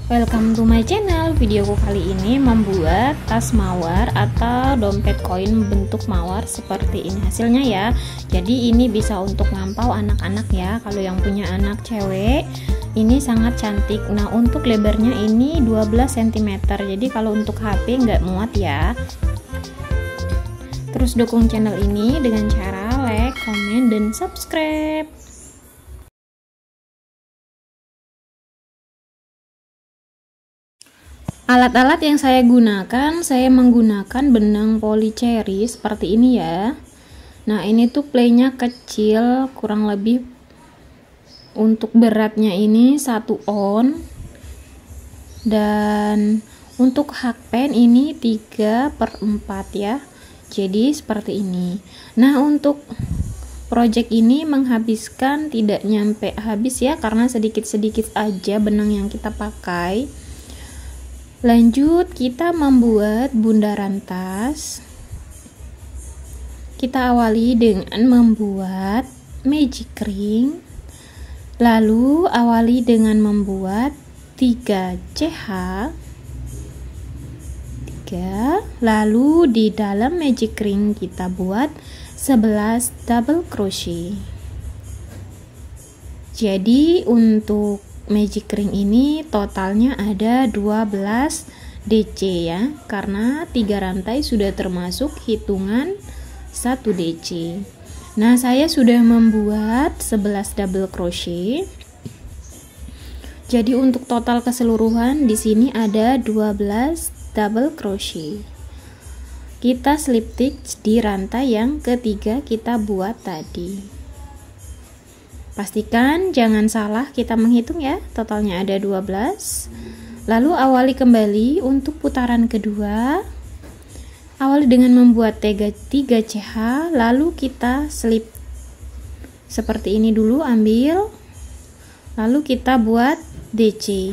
Welcome to my channel. Videoku kali ini membuat tas mawar atau dompet koin bentuk mawar seperti ini hasilnya ya. Jadi ini bisa untuk ngampau anak-anak ya. Kalau yang punya anak cewek ini sangat cantik. Nah, untuk lebarnya ini 12 cm. Jadi kalau untuk HP nggak muat ya. Terus dukung channel ini dengan cara like, komen, dan subscribe. Alat-alat yang saya gunakan, saya menggunakan benang polycherry seperti ini ya. Nah, ini tuh playnya kecil, kurang lebih untuk beratnya ini 1 on. Dan untuk hakpen ini 3/4 ya. Jadi seperti ini. Nah, untuk project ini menghabiskan tidak nyampe habis ya, karena sedikit-sedikit aja benang yang kita pakai. Lanjut, kita membuat bundaran tas. Kita awali dengan membuat magic ring. Lalu awali dengan membuat 3 CH. 3. Lalu di dalam magic ring kita buat 11 double crochet. Jadi untuk magic ring ini totalnya ada 12 DC ya, karena 3 rantai sudah termasuk hitungan 1 DC. Nah, saya sudah membuat 11 double crochet. Jadi untuk total keseluruhan di sini ada 12 double crochet. Kita slip stitch di rantai yang ketiga kita buat tadi. Pastikan jangan salah kita menghitung ya, totalnya ada 12. Lalu awali kembali untuk putaran kedua. Awali dengan membuat 3 CH, lalu kita slip seperti ini dulu, ambil. Lalu kita buat DC.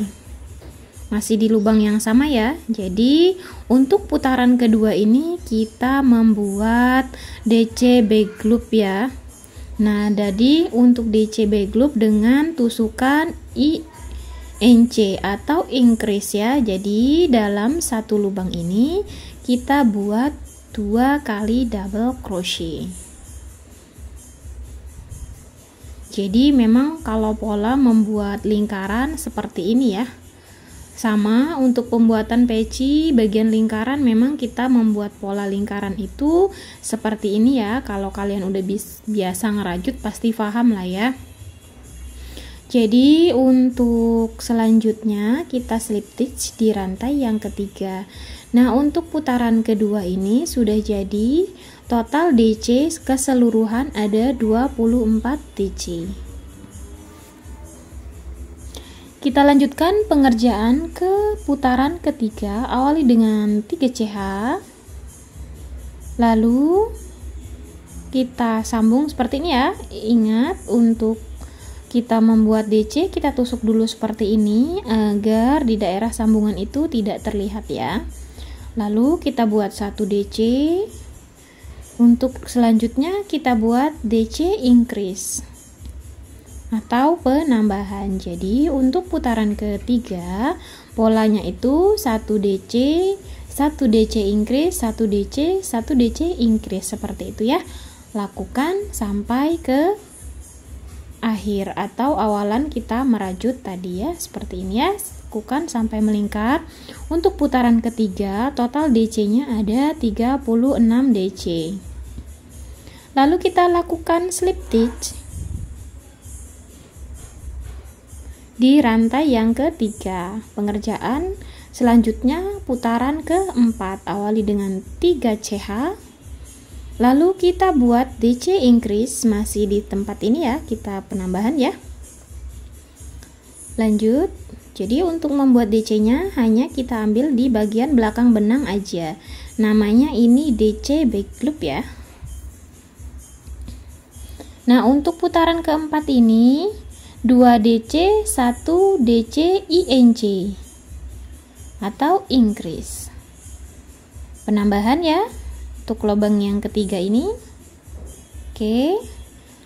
Masih di lubang yang sama ya. Jadi untuk putaran kedua ini kita membuat DC back loop ya. Nah, jadi untuk DC back loop dengan tusukan INC atau increase ya. Jadi dalam satu lubang ini kita buat 2 kali double crochet. Jadi memang kalau pola membuat lingkaran seperti ini ya. Sama untuk pembuatan peci bagian lingkaran, memang kita membuat pola lingkaran itu seperti ini ya. Kalau kalian udah biasa ngerajut pasti paham lah ya. Jadi untuk selanjutnya kita slip stitch di rantai yang ketiga. Nah, untuk putaran kedua ini sudah jadi, total DC keseluruhan ada 24 DC. Kita lanjutkan pengerjaan ke putaran ketiga. Awali dengan 3 CH. Lalu kita sambung seperti ini ya. Ingat, untuk kita membuat DC kita tusuk dulu seperti ini agar di daerah sambungan itu tidak terlihat ya. Lalu kita buat 1 DC. Untuk selanjutnya kita buat DC increase atau penambahan. Jadi untuk putaran ketiga polanya itu 1 DC, 1 DC increase, 1 DC, 1 DC increase seperti itu ya. Lakukan sampai ke akhir atau awalan kita merajut tadi ya, seperti ini ya. Lakukan sampai melingkar. Untuk putaran ketiga total DC-nya ada 36 DC. Lalu kita lakukan slip stitch di rantai yang ketiga. Pengerjaan selanjutnya putaran keempat, awali dengan 3 CH. Lalu kita buat DC increase masih di tempat ini ya, kita penambahan ya. Lanjut. Jadi untuk membuat DC-nya hanya kita ambil di bagian belakang benang aja. Namanya ini DC back loop ya. Nah, untuk putaran keempat ini 2 DC, 1 DC INC atau increase. Penambahan ya untuk lubang yang ketiga ini. Oke.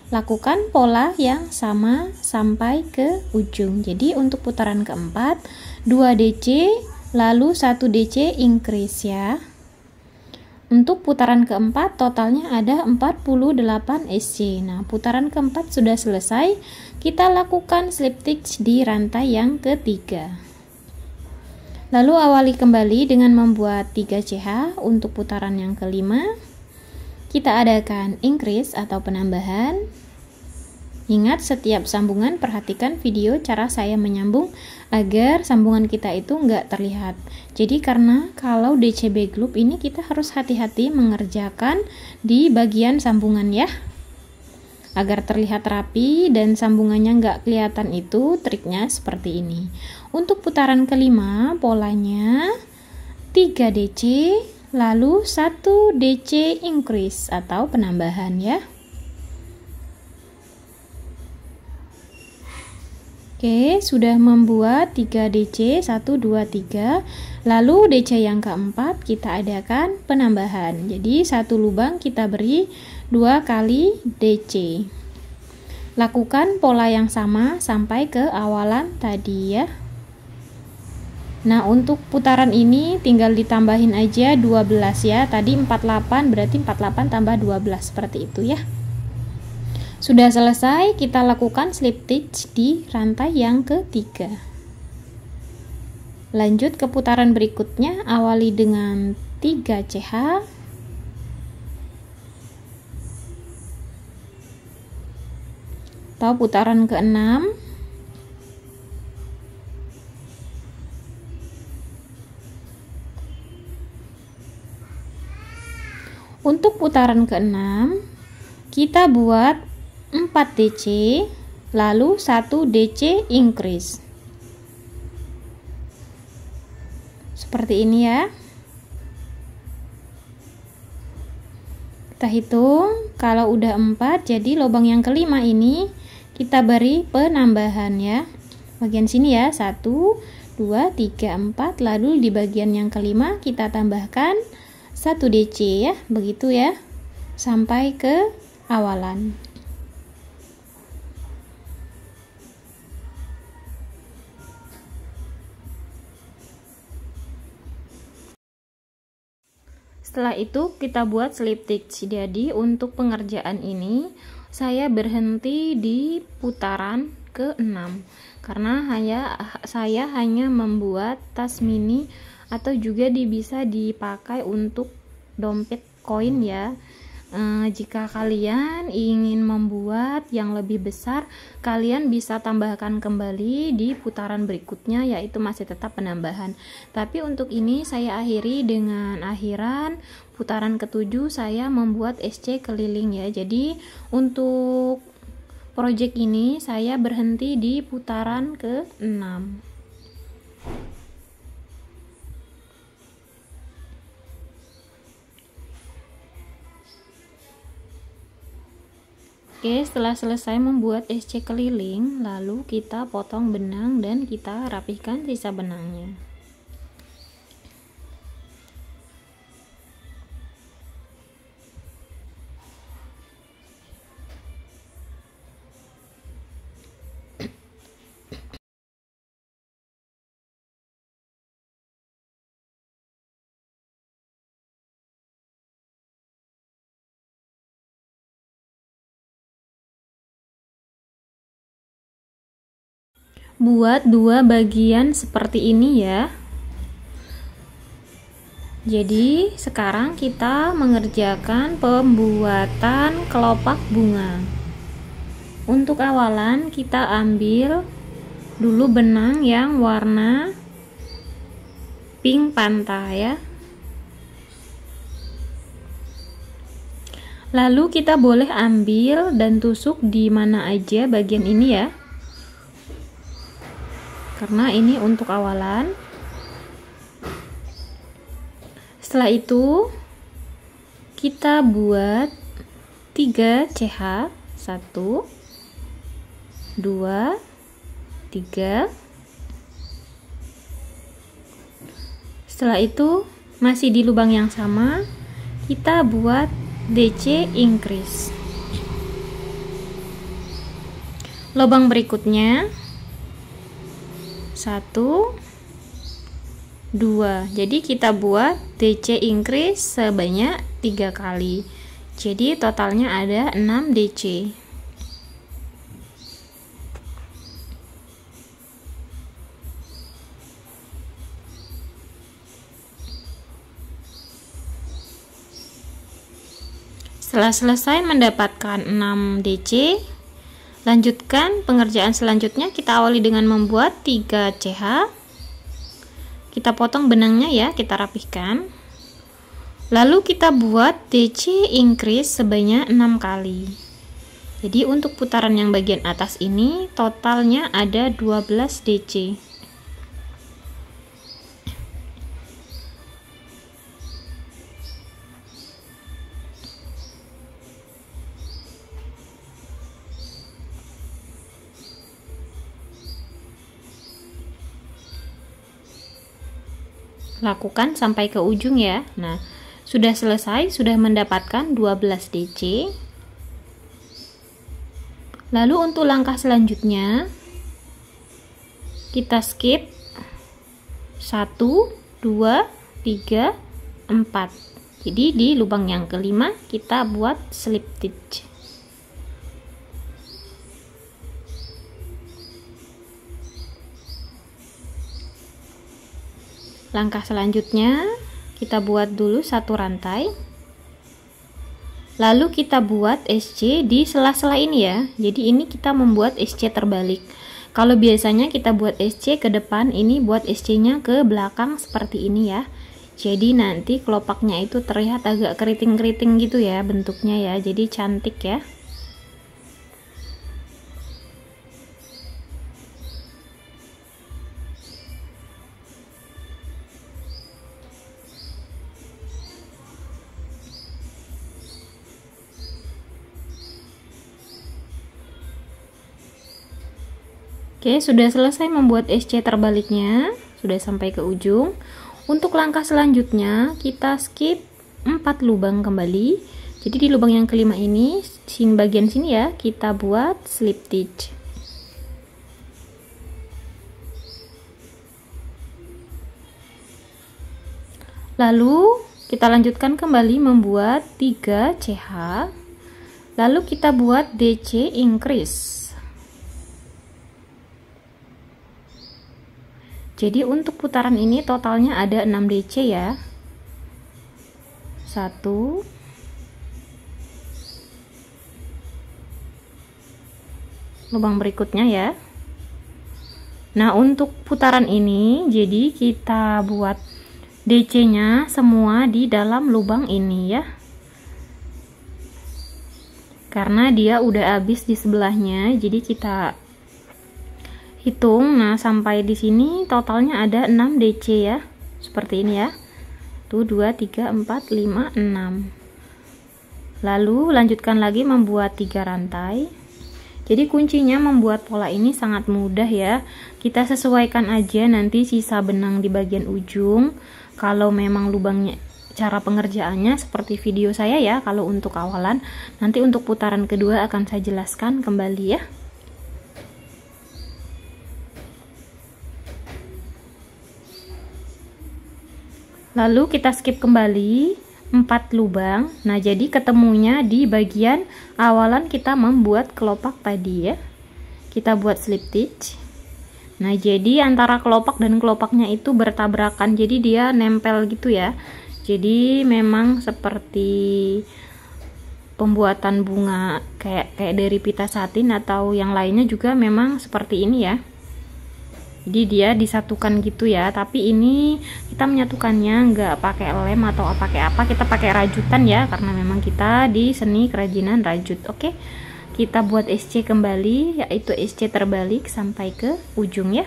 Lakukan pola yang sama sampai ke ujung. Jadi untuk putaran keempat 2 DC, lalu 1 DC increase ya. Untuk putaran keempat totalnya ada 48 SC. Nah, putaran keempat sudah selesai. Kita lakukan slip stitch di rantai yang ketiga. Lalu awali kembali dengan membuat 3 CH. Untuk putaran yang kelima, kita adakan increase atau penambahan. Ingat, setiap sambungan perhatikan video cara saya menyambung agar sambungan kita itu enggak terlihat. Jadi karena kalau DCB glove ini kita harus hati-hati mengerjakan di bagian sambungan ya, agar terlihat rapi dan sambungannya enggak kelihatan. Itu triknya seperti ini. Untuk putaran kelima polanya 3 DC lalu 1 DC increase atau penambahan ya. Oke, sudah membuat 3 DC, 1, 2, 3. Lalu DC yang keempat kita adakan penambahan. Jadi satu lubang kita beri 2 kali DC. Lakukan pola yang sama sampai ke awalan tadi ya. Nah, untuk putaran ini tinggal ditambahin aja 12 ya. Tadi 48 berarti 48 tambah 12 seperti itu ya. Sudah selesai, kita lakukan slip stitch di rantai yang ketiga. Lanjut ke putaran berikutnya, awali dengan 3 CH. Atau putaran ke-6. Untuk putaran ke-6, kita buat 4 DC lalu 1 DC increase seperti ini ya. Kita hitung, kalau udah 4 jadi lubang yang kelima ini kita beri penambahan ya, bagian sini ya, 1 2 3 4, lalu di bagian yang kelima kita tambahkan 1 DC ya, begitu ya sampai ke awalan. Setelah itu kita buat slip stitch. Jadi untuk pengerjaan ini saya berhenti di putaran ke-6 karena saya hanya membuat tas mini atau juga bisa dipakai untuk dompet koin ya. Jika kalian ingin membuat yang lebih besar, kalian bisa tambahkan kembali di putaran berikutnya, yaitu masih tetap penambahan. Tapi untuk ini saya akhiri dengan akhiran putaran ke-7 saya membuat SC keliling ya. Jadi untuk project ini saya berhenti di putaran ke-6. Oke, setelah selesai membuat SC keliling, lalu kita potong benang dan kita rapihkan sisa benangnya. Buat 2 bagian seperti ini ya. Jadi sekarang kita mengerjakan pembuatan kelopak bunga. Untuk awalan kita ambil dulu benang yang warna pink panta ya. Lalu kita boleh ambil dan tusuk di mana aja bagian ini ya, karena ini untuk awalan. Setelah itu kita buat 3 CH, 1 2 3. Setelah itu masih di lubang yang sama kita buat DC increase. Lubang berikutnya 1 2. Jadi kita buat DC increase sebanyak 3 kali. Jadi totalnya ada 6 DC. Setelah selesai mendapatkan 6 DC, lanjutkan pengerjaan selanjutnya. Kita awali dengan membuat 3 CH. Kita potong benangnya ya, kita rapihkan. Lalu kita buat DC increase sebanyak 6 kali. Jadi untuk putaran yang bagian atas ini totalnya ada 12 DC. Lakukan sampai ke ujung ya. Nah, sudah selesai, sudah mendapatkan 12 DC. Lalu untuk langkah selanjutnya kita skip 1, 2, 3, 4. Jadi di lubang yang kelima kita buat slip stitch. Langkah selanjutnya kita buat dulu 1 rantai, lalu kita buat SC di sela-sela ini ya. Jadi ini kita membuat SC terbalik. Kalau biasanya kita buat SC ke depan, ini buat SC nya ke belakang seperti ini ya. Jadi nanti kelopaknya itu terlihat agak keriting-keriting gitu ya bentuknya ya, jadi cantik ya. Oke, sudah selesai membuat SC terbaliknya, sudah sampai ke ujung. Untuk langkah selanjutnya, kita skip 4 lubang kembali. Jadi di lubang yang kelima ini, bagian sini ya, kita buat slip stitch. Lalu kita lanjutkan kembali membuat 3 CH. Lalu kita buat DC increase. Jadi untuk putaran ini totalnya ada 6 DC ya. 1, lubang berikutnya ya. Nah, untuk putaran ini jadi kita buat DC nya semua di dalam lubang ini ya, karena dia udah habis di sebelahnya. Jadi kita hitung. Nah, sampai di sini totalnya ada 6 DC ya, seperti ini ya. Tuh 2, 3, 4, 5, 6. Lalu lanjutkan lagi membuat 3 rantai. Jadi kuncinya membuat pola ini sangat mudah ya. Kita sesuaikan aja nanti sisa benang di bagian ujung. Kalau memang lubangnya, cara pengerjaannya seperti video saya ya. Kalau untuk awalan, nanti untuk putaran kedua akan saya jelaskan kembali ya. Lalu kita skip kembali 4 lubang. Nah, jadi ketemunya di bagian awalan kita membuat kelopak tadi ya. Kita buat slip stitch. Nah, jadi antara kelopak dan kelopaknya itu bertabrakan. Jadi dia nempel gitu ya. Jadi memang seperti pembuatan bunga kayak dari pita satin atau yang lainnya juga memang seperti ini ya. Jadi dia disatukan gitu ya, tapi ini kita menyatukannya nggak pakai lem atau pakai apa, kita pakai rajutan ya, karena memang kita di seni kerajinan rajut. Oke, kita buat SC kembali, yaitu SC terbalik sampai ke ujung ya.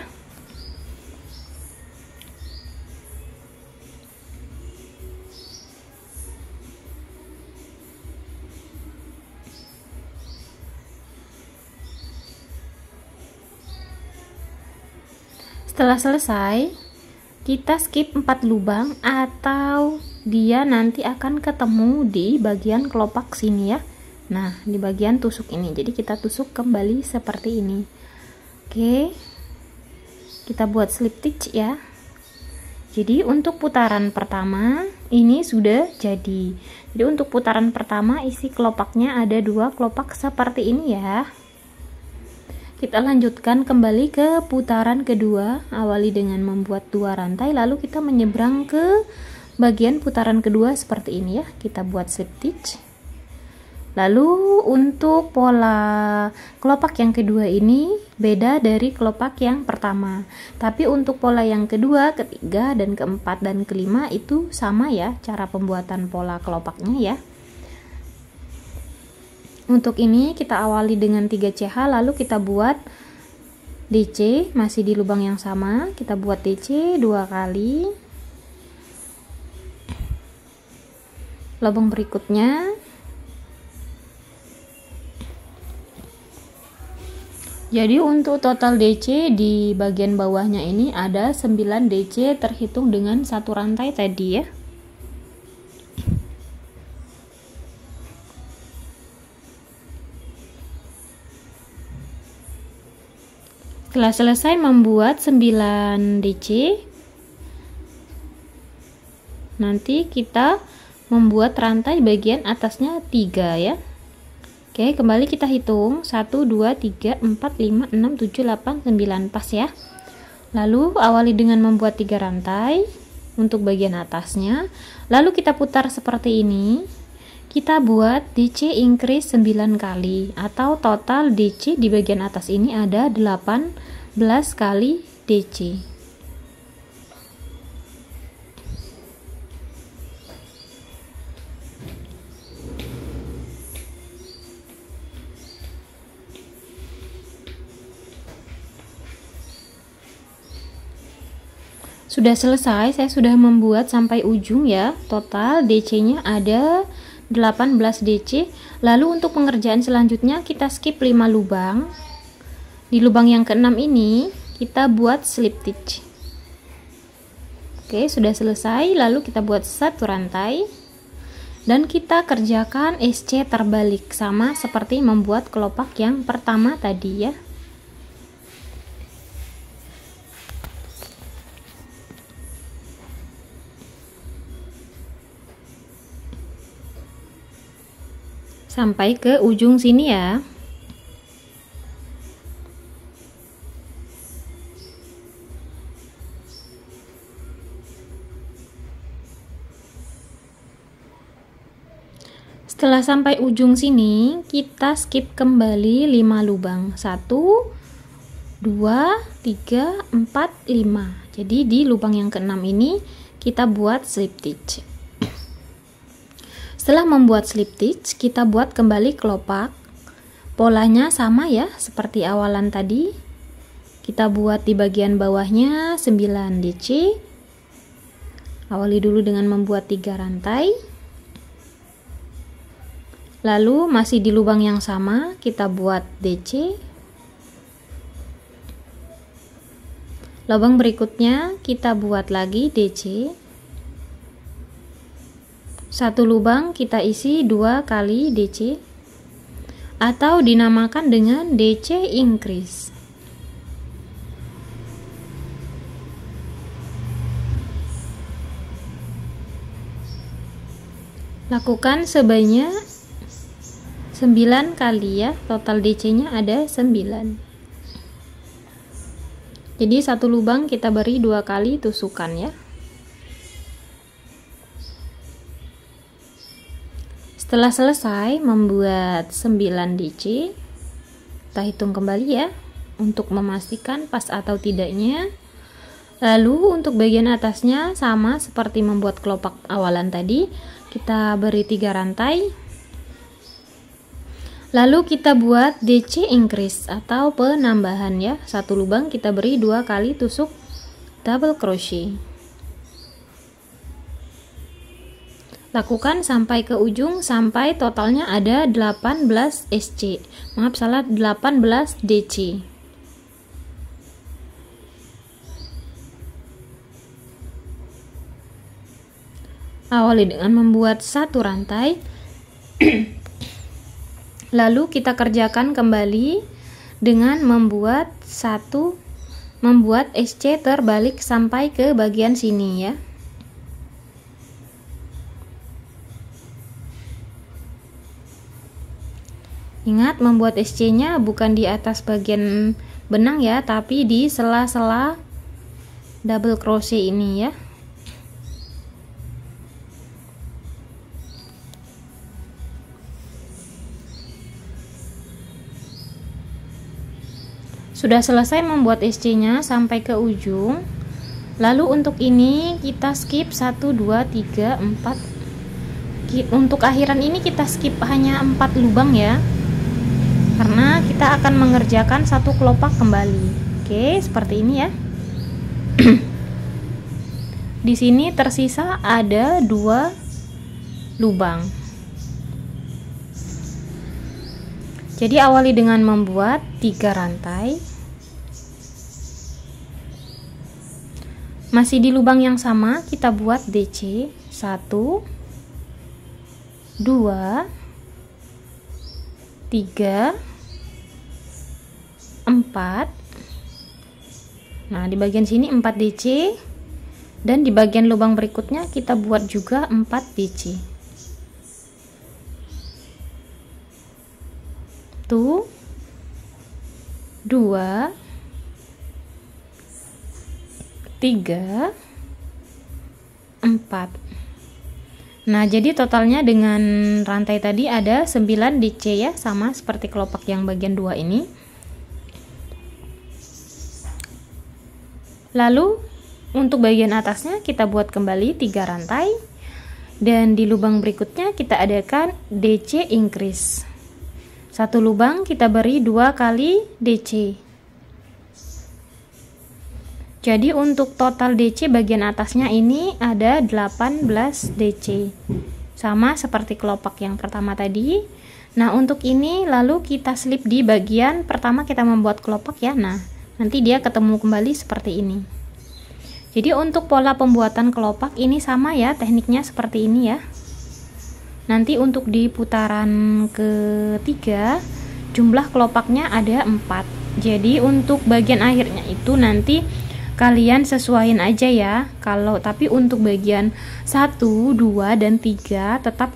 Setelah selesai, kita skip 4 lubang atau dia nanti akan ketemu di bagian kelopak sini ya. Nah, di bagian tusuk ini. Jadi kita tusuk kembali seperti ini. Oke. Kita buat slip stitch ya. Jadi untuk putaran pertama ini sudah jadi. Jadi untuk putaran pertama isi kelopaknya ada 2 kelopak seperti ini ya. Kita lanjutkan kembali ke putaran kedua, awali dengan membuat 2 rantai lalu kita menyeberang ke bagian putaran kedua seperti ini ya. Kita buat slip stitch. Lalu untuk pola kelopak yang kedua ini beda dari kelopak yang pertama. Tapi untuk pola yang kedua, ketiga, dan keempat, dan kelima itu sama ya cara pembuatan pola kelopaknya ya. Untuk ini kita awali dengan 3 CH lalu kita buat DC masih di lubang yang sama. Kita buat DC 2 kali. Lubang berikutnya jadi untuk total DC di bagian bawahnya ini ada 9 DC terhitung dengan 1 rantai tadi ya. Setelah selesai membuat 9 DC, nanti kita membuat rantai bagian atasnya 3 ya. Oke, kembali kita hitung 1, 2, 3, 4, 5, 6, 7, 8, 9 pas ya. Lalu awali dengan membuat 3 rantai untuk bagian atasnya. Lalu kita putar seperti ini. Kita buat DC increase 9 kali atau total DC di bagian atas ini ada 18 kali DC. Sudah selesai, saya sudah membuat sampai ujung ya. Total DC-nya ada 18 DC. Lalu untuk pengerjaan selanjutnya kita skip 5 lubang. Di lubang yang keenam ini kita buat slip stitch. Oke, sudah selesai. Lalu kita buat 1 rantai. Dan kita kerjakan SC terbalik sama seperti membuat kelopak yang pertama tadi ya. Sampai ke ujung sini ya. Setelah sampai ujung sini, kita skip kembali 5 lubang. 1, 2, 3, 4, 5. Jadi di lubang yang keenam ini kita buat slip stitch. Setelah membuat slip stitch, kita buat kembali kelopak. Polanya sama ya, seperti awalan tadi. Kita buat di bagian bawahnya 9 DC. Awali dulu dengan membuat 3 rantai. Lalu masih di lubang yang sama, kita buat DC. Lubang berikutnya kita buat lagi DC. 1 lubang kita isi 2 kali DC atau dinamakan dengan DC increase. Lakukan sebanyak 9 kali ya, total DC-nya ada 9. Jadi 1 lubang kita beri 2 kali tusukan ya. Setelah selesai membuat 9 DC, kita hitung kembali ya untuk memastikan pas atau tidaknya. Lalu untuk bagian atasnya sama seperti membuat kelopak awalan tadi, kita beri 3 rantai. Lalu kita buat DC increase atau penambahan ya. 1 lubang kita beri 2 kali tusuk double crochet. Lakukan sampai ke ujung sampai totalnya ada 18 SC. Maaf salah, 18 DC. Awali dengan membuat 1 rantai. Lalu kita kerjakan kembali dengan membuat 1 membuat SC terbalik sampai ke bagian sini ya. Ingat, membuat SC-nya bukan di atas bagian benang ya, tapi di sela-sela double crochet ini ya. Sudah selesai membuat SC-nya sampai ke ujung. Lalu untuk ini kita skip 1 2 3 4. Untuk akhiran ini kita skip hanya 4 lubang ya. Karena kita akan mengerjakan satu kelopak kembali. Oke, seperti ini ya. Di sini tersisa ada 2 lubang. Jadi awali dengan membuat 3 rantai. Masih di lubang yang sama, kita buat DC 1 2 3 4. Nah, di bagian sini 4 DC, dan di bagian lubang berikutnya kita buat juga 4 DC. 1 2 3 4. Nah, jadi totalnya dengan rantai tadi ada 9 DC ya, sama seperti kelopak yang bagian 2 ini. Lalu untuk bagian atasnya kita buat kembali 3 rantai, dan di lubang berikutnya kita adakan DC increase. Satu lubang kita beri 2 kali DC. Jadi untuk total DC bagian atasnya ini ada 18 DC, sama seperti kelopak yang pertama tadi. Nah, untuk ini lalu kita slip di bagian pertama kita membuat kelopak ya. Nah, nanti dia ketemu kembali seperti ini. Jadi untuk pola pembuatan kelopak ini sama ya, tekniknya seperti ini ya. Nanti untuk di putaran ketiga jumlah kelopaknya ada 4. Jadi untuk bagian akhirnya itu nanti kalian sesuaiin aja ya. Tapi untuk bagian 1, 2 dan 3 tetap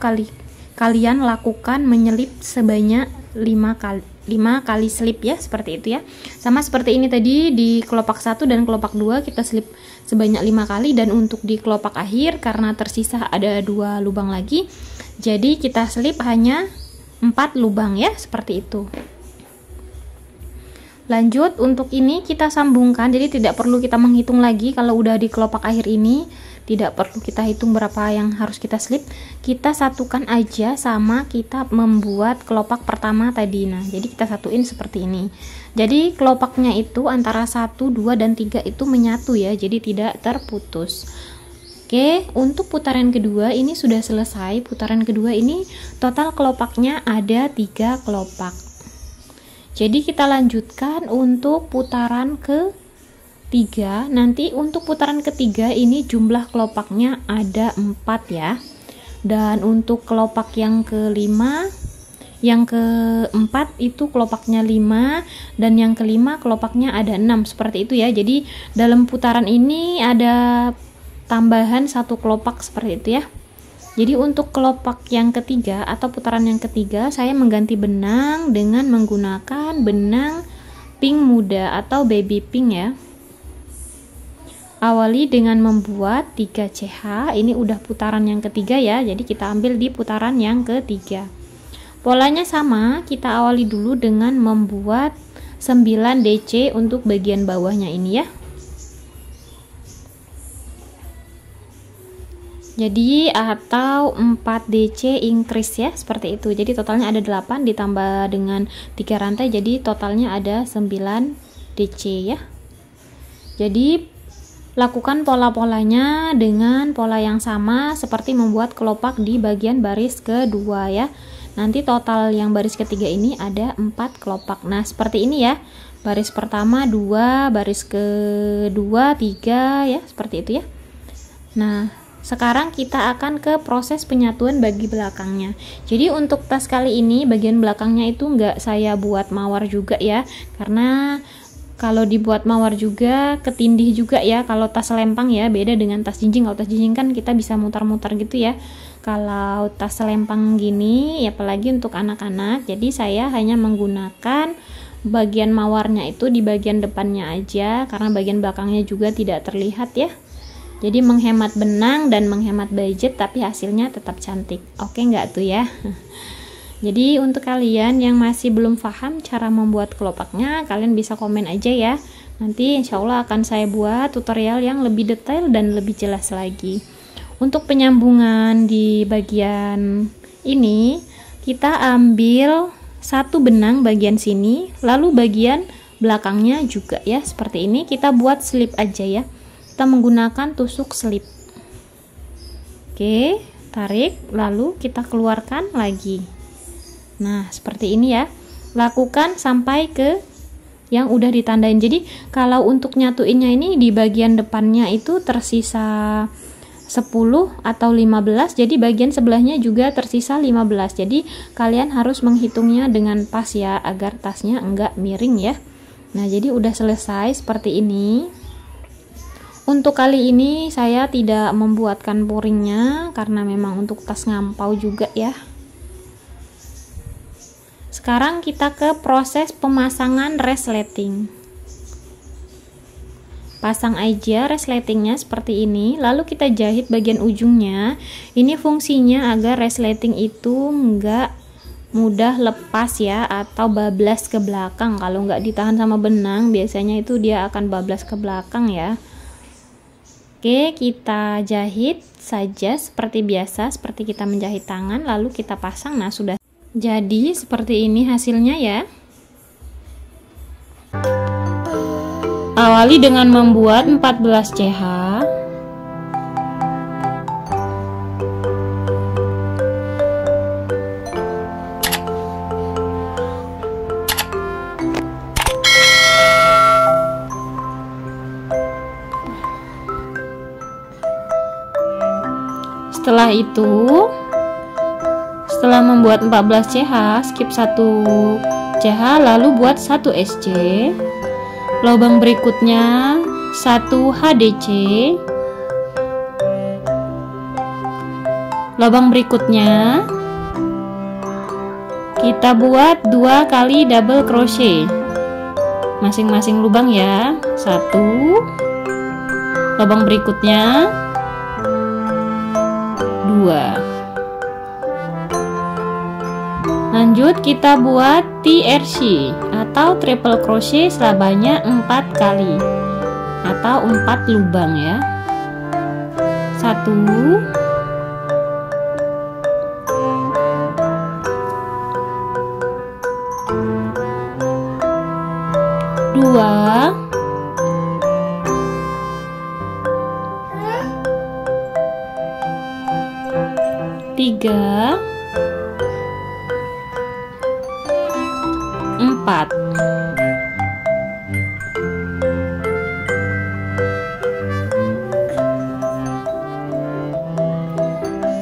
kalian lakukan menyelip sebanyak 5 kali slip ya, seperti itu ya. Sama seperti ini tadi di kelopak 1 dan kelopak 2 kita slip sebanyak 5 kali, dan untuk di kelopak akhir karena tersisa ada 2 lubang lagi, jadi kita slip hanya 4 lubang ya, seperti itu. Lanjut, untuk ini kita sambungkan, jadi tidak perlu kita menghitung lagi kalau udah di kelopak akhir ini, tidak perlu kita hitung berapa yang harus kita slip, kita satukan aja sama kita membuat kelopak pertama tadi. Nah, jadi kita satuin seperti ini. Jadi kelopaknya itu antara 1, 2 dan 3 itu menyatu ya, jadi tidak terputus. Oke, untuk putaran kedua ini sudah selesai. Putaran kedua ini total kelopaknya ada 3 kelopak. Jadi kita lanjutkan untuk putaran ketiga. Nanti untuk putaran ketiga ini jumlah kelopaknya ada 4 ya. Dan untuk kelopak yang kelima, yang keempat itu kelopaknya 5, dan yang kelima kelopaknya ada 6, seperti itu ya. Jadi dalam putaran ini ada tambahan 1 kelopak seperti itu ya. Jadi untuk kelopak yang ketiga atau putaran yang ketiga, saya mengganti benang dengan menggunakan benang pink muda atau baby pink ya. Awali dengan membuat 3 CH. Ini udah putaran yang ketiga ya, jadi kita ambil di putaran yang ketiga. Polanya sama, kita awali dulu dengan membuat 9 DC untuk bagian bawahnya ini ya. Jadi atau 4 DC increase ya, seperti itu. Jadi totalnya ada 8 ditambah dengan 3 rantai, jadi totalnya ada 9 DC ya. Jadi lakukan pola-polanya dengan pola yang sama seperti membuat kelopak di bagian baris kedua ya. Nanti total yang baris ketiga ini ada 4 kelopak. Nah, seperti ini ya. Baris pertama 2, baris kedua 3 ya, seperti itu ya. Nah, sekarang kita akan ke proses penyatuan bagi belakangnya. Jadi untuk tas kali ini bagian belakangnya itu enggak saya buat mawar juga ya, karena Kalau dibuat mawar juga ketindih juga ya. Kalau tas selempang ya, beda dengan tas jinjing. Kalau tas jinjing kan kita bisa mutar-mutar gitu ya. Kalau tas selempang gini, ya apalagi untuk anak-anak, jadi saya hanya menggunakan bagian mawarnya itu di bagian depannya aja, karena bagian belakangnya juga tidak terlihat ya. Jadi menghemat benang dan menghemat budget, tapi hasilnya tetap cantik. Oke nggak tuh ya? Jadi untuk kalian yang masih belum paham cara membuat kelopaknya, kalian bisa komen aja ya. Nanti insya Allah akan saya buat tutorial yang lebih detail dan lebih jelas lagi. Untuk penyambungan di bagian ini, kita ambil satu benang bagian sini, lalu bagian belakangnya juga ya, seperti ini. Kita buat slip aja ya. Kita menggunakan tusuk slip. Oke, tarik, lalu kita keluarkan lagi. Nah, seperti ini ya. Lakukan sampai ke yang udah ditandain. Jadi, kalau untuk nyatuinnya ini di bagian depannya itu tersisa 10 atau 15, jadi bagian sebelahnya juga tersisa 15. Jadi, kalian harus menghitungnya dengan pas ya, agar tasnya enggak miring ya. Nah, jadi udah selesai seperti ini. Untuk kali ini saya tidak membuatkan puringnya karena memang untuk tas ngampau juga ya. Sekarang kita ke proses pemasangan resleting. Pasang aja resletingnya seperti ini, lalu kita jahit bagian ujungnya. Ini fungsinya agar resleting itu enggak mudah lepas ya, atau bablas ke belakang. Kalau nggak ditahan sama benang, biasanya itu dia akan bablas ke belakang ya. Oke, kita jahit saja seperti biasa, seperti kita menjahit tangan, lalu kita pasang. Nah, sudah jadi seperti ini hasilnya ya. Awali dengan membuat 14 CH. Setelah itu, setelah membuat 14 CH, skip 1 CH, lalu buat 1 SC. Lubang berikutnya 1 HDC. Lubang berikutnya kita buat 2 kali double crochet. Masing-masing lubang ya. 1. Lubang berikutnya 2. Lanjut kita buat TRC atau triple crochet selabanya 4 kali atau 4 lubang ya. 1, 2, 3, 4.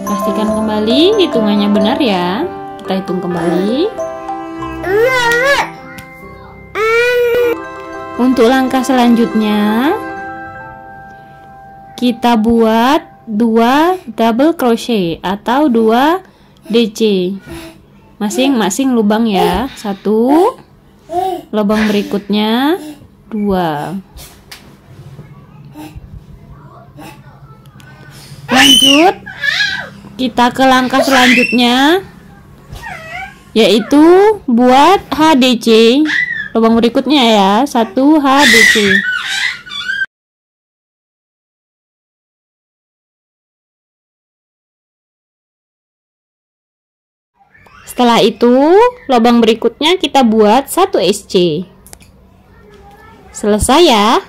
Pastikan kembali hitungannya benar ya. Kita hitung kembali. Untuk langkah selanjutnya kita buat 2 double crochet atau 2 DC. Masing-masing lubang ya. 1, lubang berikutnya 2. Lanjut kita ke langkah selanjutnya, yaitu buat HDC. Lubang berikutnya ya, 1 HDC. Setelah itu, lubang berikutnya kita buat 1 SC. Selesai ya.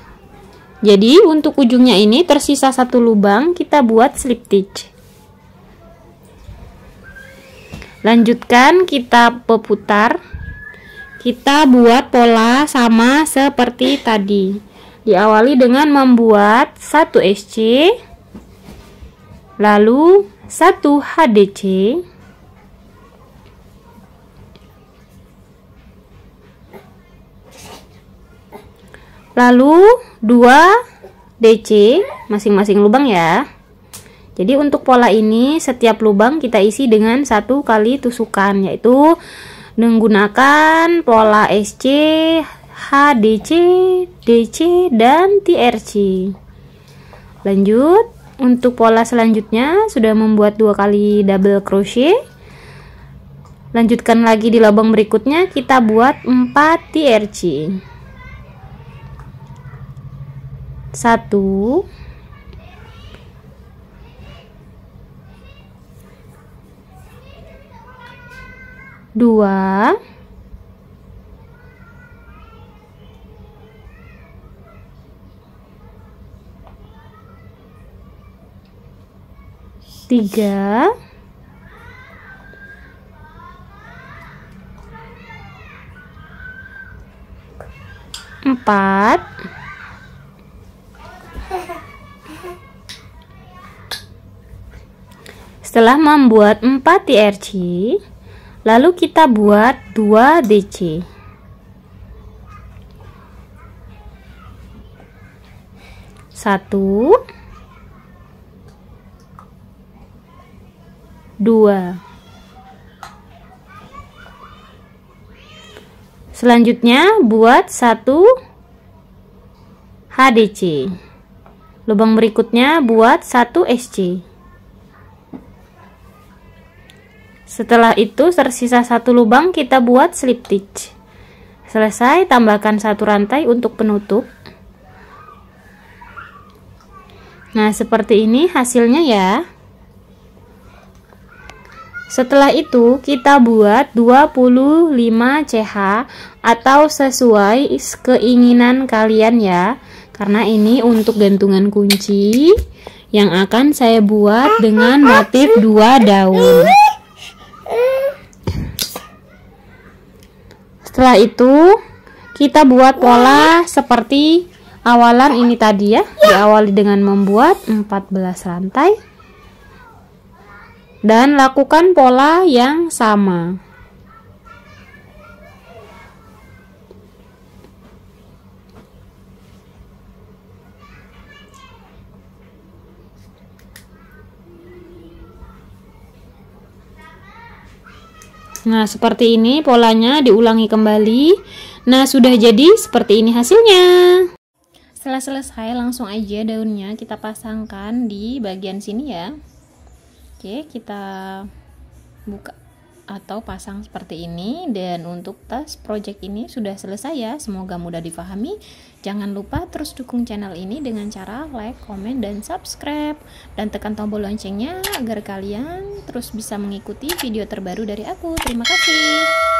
Jadi untuk ujungnya ini tersisa 1 lubang, kita buat slip stitch. Lanjutkan kita peputar. Kita buat pola sama seperti tadi. Diawali dengan membuat 1 SC, lalu 1 HDC. lalu 2 DC masing-masing lubang ya. Jadi untuk pola ini setiap lubang kita isi dengan 1 kali tusukan, yaitu menggunakan pola SC, HDC, DC, dan TRC. Lanjut, untuk pola selanjutnya sudah membuat 2 kali double crochet. Lanjutkan lagi di lubang berikutnya, kita buat 4 TRC. 1, 2, 3, 4, 'Setelah membuat 4 TRC, lalu kita buat 2 DC. 1, 2. Selanjutnya buat 1 HDC. Lubang berikutnya buat 1 SC. Setelah itu tersisa 1 lubang, kita buat slip stitch. Selesai, tambahkan 1 rantai untuk penutup. Nah, seperti ini hasilnya ya. Setelah itu kita buat 25 CH atau sesuai keinginan kalian ya. Karena ini untuk gantungan kunci yang akan saya buat dengan motif 2 daun. Setelah itu kita buat pola seperti awalan ini tadi ya. Diawali dengan membuat 14 rantai dan lakukan pola yang sama. Nah, seperti ini polanya, diulangi kembali. Nah, sudah jadi seperti ini hasilnya. Setelah selesai, langsung aja daunnya kita pasangkan di bagian sini ya. Oke, kita buka atau pasang seperti ini. Dan untuk tas project ini sudah selesai ya. Semoga mudah difahami. Jangan lupa terus dukung channel ini dengan cara like, komen, dan subscribe. Dan tekan tombol loncengnya agar kalian terus bisa mengikuti video terbaru dari aku. Terima kasih.